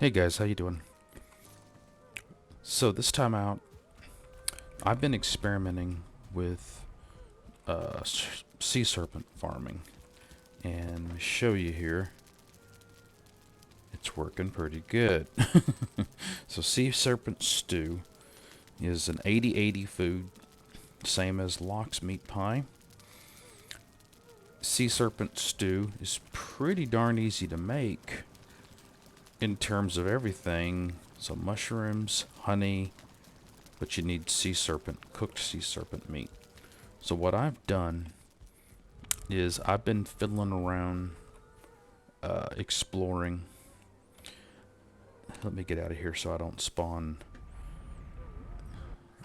Hey guys, how you doing? So this time out, I've been experimenting with sea serpent farming, and to show you here, it's working pretty good. So sea serpent stew is an 80-80 food, same as lox meat pie. Sea serpent stew is pretty darn easy to make in terms of everything. So mushrooms, honey, but you need cooked sea serpent meat. So what I've done is I've been fiddling around, exploring. Let me get out of here so I don't spawn.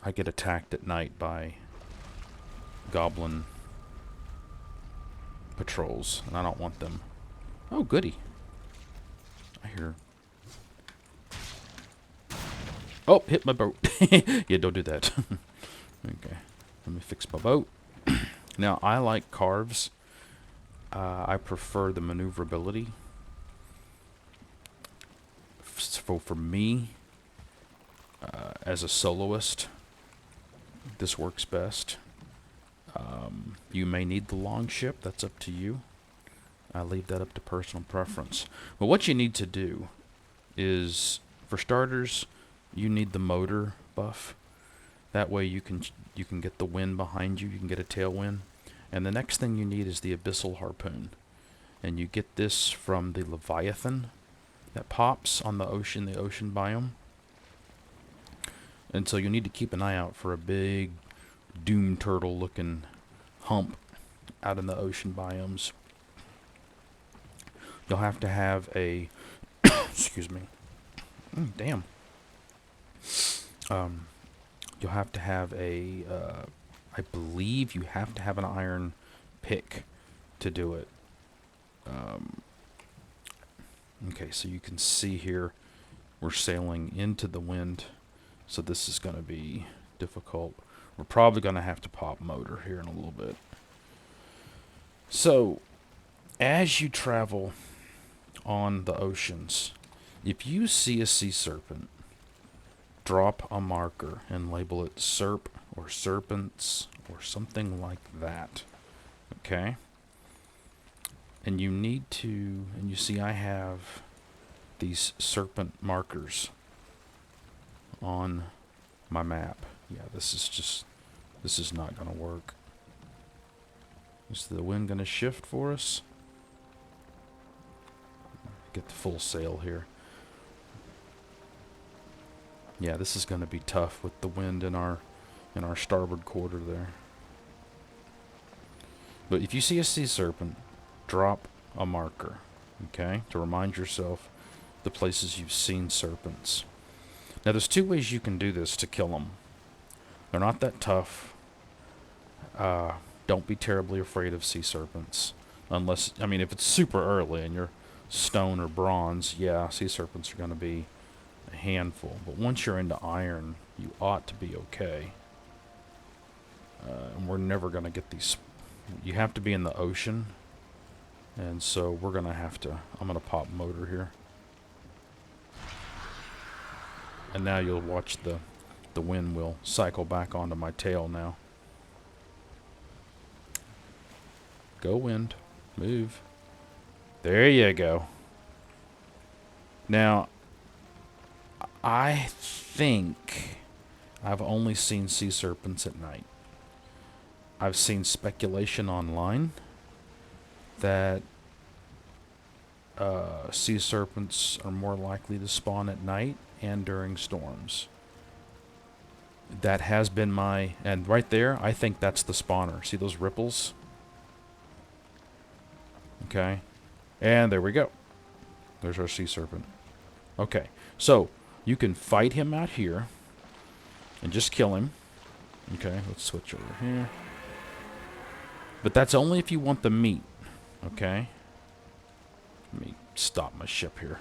I get attacked at night by goblin patrols, and I don't want them. Oh, goody. I hear. Oh, hit my boat. Yeah, don't do that. Okay, let me fix my boat. Now, I like carves. I prefer the maneuverability. So for me, as a soloist, this works best. You may need the long ship. That's up to you. I leave that up to personal preference. But what you need to do is, for starters, you need the motor buff. That way you can get the wind behind you. You can get a tailwind. And the next thing you need is the abyssal harpoon. And you get this from the Leviathan that pops on the ocean biome. And so you need to keep an eye out for a big doom turtle looking hump out in the ocean biomes. You'll have to have a excuse me. Damn. You'll have to have a I believe you have to have an iron pick to do it. Okay, so you can see here we're sailing into the wind, so this is going to be difficult. We're probably going to have to pop motor here in a little bit. So, as you travel on the oceans, if you see a sea serpent, drop a marker and label it Serp or Serpents or something like that. Okay? And you need to, and you see I have these serpent markers on my map. Yeah, this is not going to work. Is the wind going to shift for us? Get the full sail here. Yeah, this is going to be tough with the wind in our starboard quarter there. But if you see a sea serpent, drop a marker, okay, to remind yourself the places you've seen serpents. Now, there's two ways you can do this to kill them. They're not that tough. Don't be terribly afraid of sea serpents. Unless, I mean, if it's super early and you're stone or bronze, yeah, sea serpents are going to be a handful. But once you're into iron, you ought to be okay. And we're never going to get these. You have to be in the ocean. And so we're going to have to, I'm going to pop motor here. And now you'll watch the wind will cycle back onto my tail now. Go wind. Move. There you go. Now, I think I've only seen sea serpents at night. I've seen speculation online that sea serpents are more likely to spawn at night and during storms. That has been my, and right there, I think that's the spawner. See those ripples? Okay. And there we go. There's our sea serpent. Okay. So, you can fight him out here and just kill him. Okay, let's switch over here. But that's only if you want the meat. Okay. Let me stop my ship here.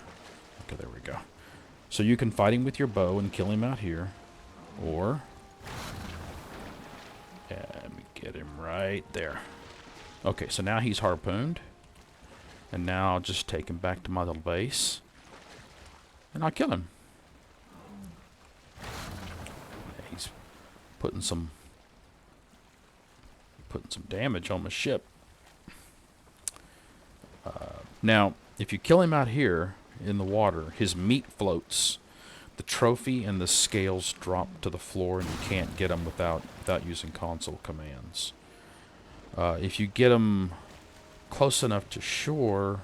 Okay, there we go. So you can fight him with your bow and kill him out here. Or, let me get him right there. Okay, so now he's harpooned. And now I'll just take him back to my little base. and I'll kill him. He's putting some damage on my ship. Now, if you kill him out here in the water, his meat floats. The trophy and the scales drop to the floor, and you can't get them without using console commands. If you get them close enough to shore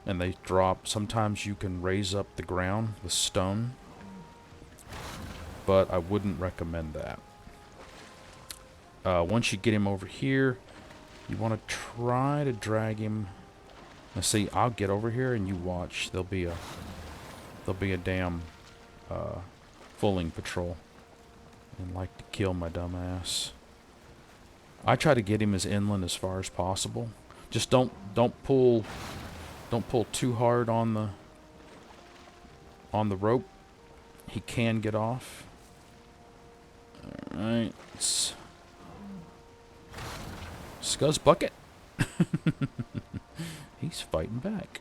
and they drop, sometimes you can raise up the ground with stone, but I wouldn't recommend that. Once you get him over here, you want to try to drag him. Now see, I'll get over here and you watch. There'll be a damn fulling patrol and like to kill my dumb ass. I try to get him as inland as far as possible. Just don't pull too hard on the rope. He can get off. All right, Scuzz bucket. He's fighting back.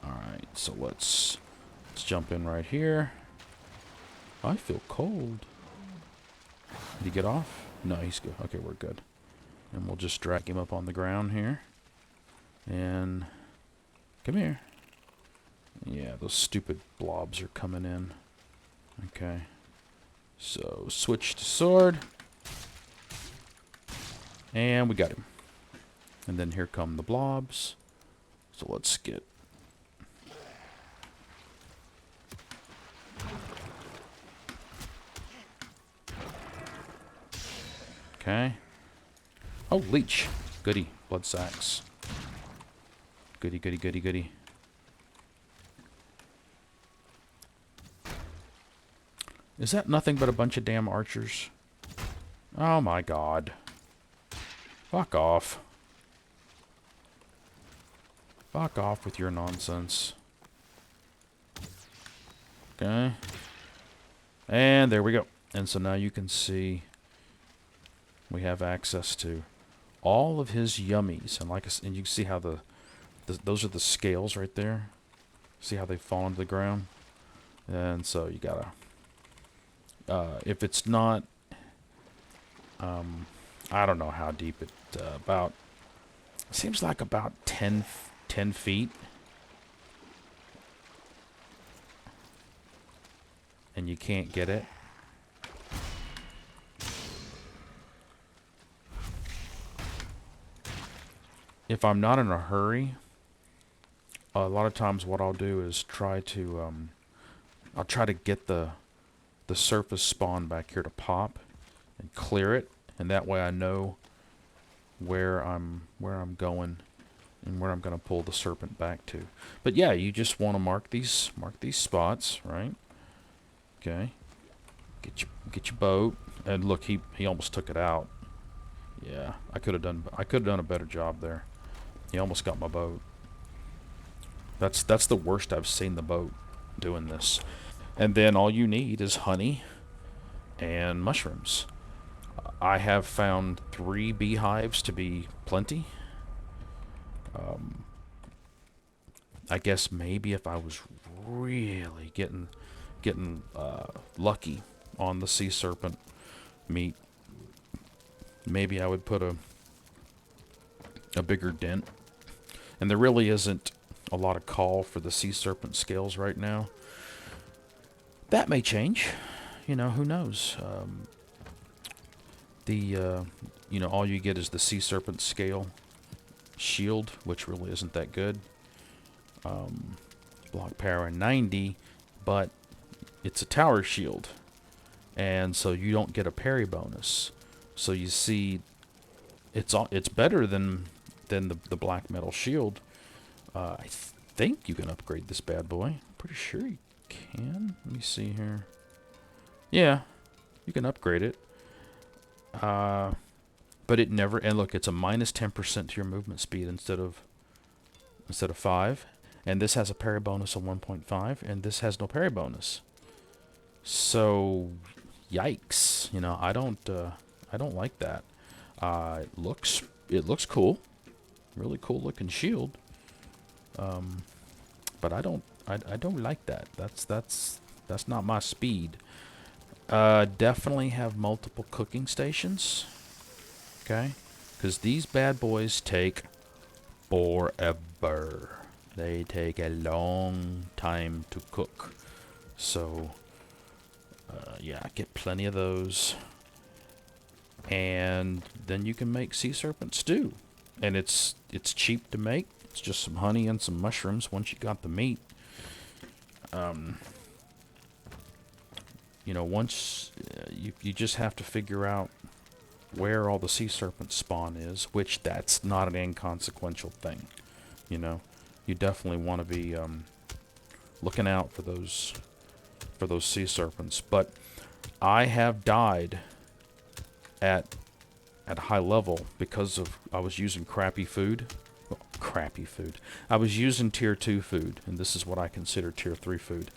All right, so let's jump in right here. I feel cold. Did he get off? No, he's good. Okay, we're good. And we'll just drag him up on the ground here. And come here. Yeah, those stupid blobs are coming in. Okay. So switch to sword. And we got him. And then here come the blobs. So let's get... Okay. Oh, leech. Goody. Blood sacks. Goody, goody, goody, goody. Is that nothing but a bunch of damn archers? Oh my god. Fuck off. Fuck off with your nonsense. Okay. And there we go. And so now you can see we have access to all of his yummies. And and you can see how those are the scales right there. See how they fall into the ground? And so you gotta... if it's not... I don't know how deep it... seems like about 10 feet. And you can't get it. If I'm not in a hurry, a lot of times what I'll do is try to I'll try to get the surface spawn back here to pop and clear it, and that way I know where I'm going and where I'm going to pull the serpent back to. But yeah, you just want to mark these spots, right? Okay. Get your boat, and look, he almost took it out. Yeah, I could have done a better job there. He almost got my boat. That's the worst I've seen the boat doing this. And then all you need is honey and mushrooms. I have found 3 beehives to be plenty. I guess maybe if I was really getting lucky on the sea serpent meat, maybe I would put a bigger dent. And there really isn't a lot of call for the sea serpent scales right now. That may change. You know, who knows? All you get is the sea serpent scale shield, which really isn't that good. Block power 90, but it's a tower shield, and so you don't get a parry bonus. So you see, it's better than the black metal shield. I think you can upgrade this bad boy. Pretty sure you can. Let me see here. Yeah, you can upgrade it. But it never... And look, it's a minus 10% to your movement speed instead of 5. And this has a parry bonus of 1.5, and this has no parry bonus. So, yikes! You know, I don't like that. It looks cool, really cool looking shield. But I don't I don't like that. That's not my speed. Definitely have multiple cooking stations. Okay? Because these bad boys take forever. They take a long time to cook. So, yeah, get plenty of those. And then you can make sea serpent stew. And it's cheap to make. It's just some honey and some mushrooms once you got the meat. You know, once you just have to figure out where all the sea serpent spawn is, which that's not an inconsequential thing. You know, you definitely want to be looking out for those sea serpents. But I have died at high level because of I was using crappy food. Well, crappy food. I was using tier 2 food, and this is what I consider tier 3 food.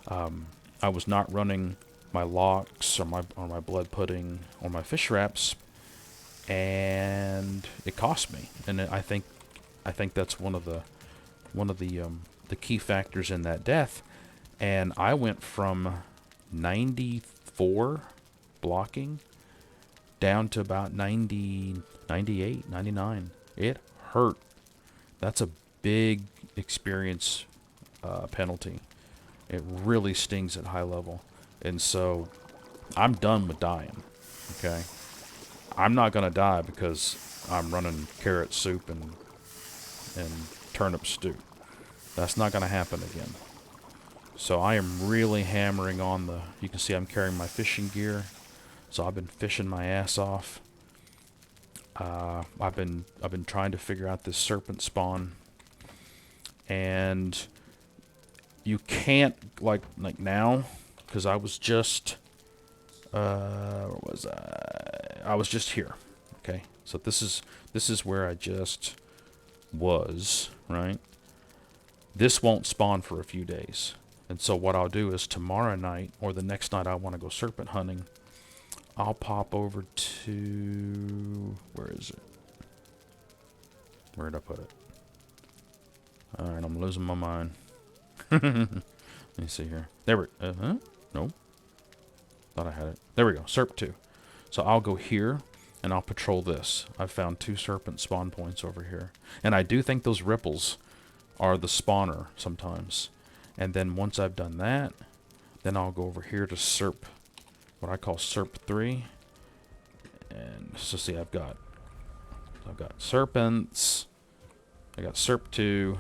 I was not running my locks or my blood pudding or my fish wraps, and it cost me. And I think that's one of the key factors in that death. And I went from 94 blocking down to about 90, 98, 99. It hurt. That's a big experience penalty. It really stings at high level. And so I'm done with dying. Okay? I'm not going to die because I'm running carrot soup and turnip stew. That's not going to happen again. So I am really hammering on the... You can see I'm carrying my fishing gear. So I've been fishing my ass off. I've been trying to figure out this serpent spawn. And you can't, like now, because I was just... where was I? I was just here. Okay? So this is where I just was, right? This won't spawn for a few days. And so what I'll do is tomorrow night, or the next night I want to go serpent hunting, I'll pop over to... Where is it? Where did I put it? Alright, I'm losing my mind. Let me see here. There we go. No. Thought I had it. There we go. Serp 2. So I'll go here, and I'll patrol this. I've found 2 serpent spawn points over here. And I do think those ripples are the spawner sometimes. And then once I've done that, then I'll go over here to Serp, what I call Serp 3. And so see, I've got serpents, I got Serp 2,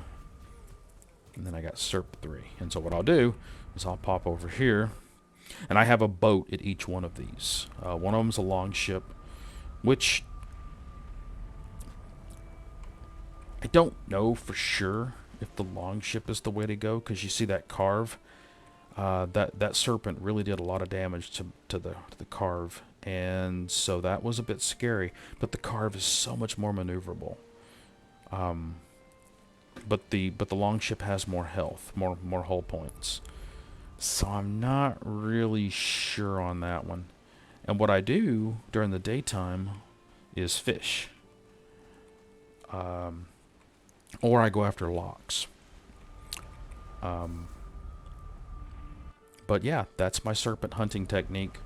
and then I got Serp 3. And so what I'll do is I'll pop over here, and I have a boat at each one of these. One of them's a long ship, which I don't know for sure if the long ship is the way to go, because you see that carve. That serpent really did a lot of damage to the carve, and so that was a bit scary. But the carve is so much more maneuverable. But the long ship has more health, more hull points. So I'm not really sure on that one. And what I do during the daytime is fish. Or I go after locks. But yeah, that's my serpent hunting technique.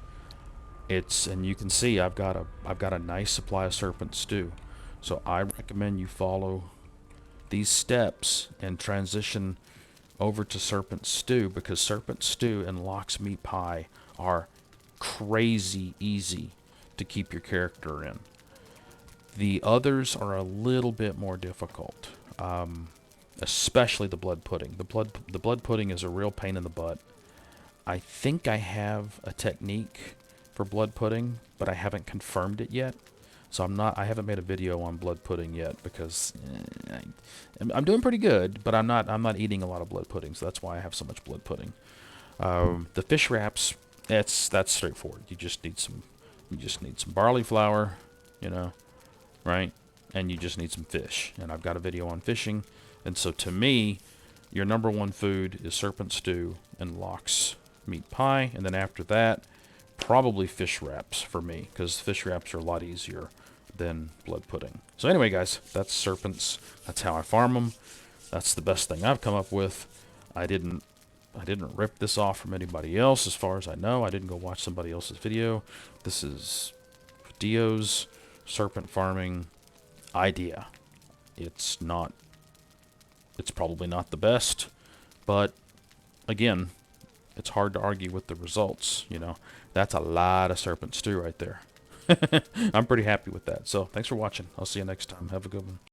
And you can see I've got a nice supply of serpent stew. So I recommend you follow these steps and transition over to serpent stew, because serpent stew and lox meat pie are crazy easy to keep your character in. The others are a little bit more difficult. Especially the blood pudding. The blood pudding is a real pain in the butt. I think I have a technique for blood pudding, but I haven't confirmed it yet. So I haven't made a video on blood pudding yet, because I'm doing pretty good, but I'm not eating a lot of blood pudding, so that's why I have so much blood pudding. The fish wraps, that's straightforward. You just need some barley flour, right? And you just need some fish. And I've got a video on fishing. And so to me, your number one food is serpent stew and lox meat pie. And then after that, probably fish wraps for me, because fish wraps are a lot easier than blood pudding. So anyway, guys, that's serpents. That's how I farm them. That's the best thing I've come up with. I didn't rip this off from anybody else as far as I know. I didn't go watch somebody else's video. This is Dio's serpent farming idea. It's probably not the best, but again, it's hard to argue with the results, you know. That's a lot of serpent stew right there. I'm pretty happy with that. So, thanks for watching. I'll see you next time. Have a good one.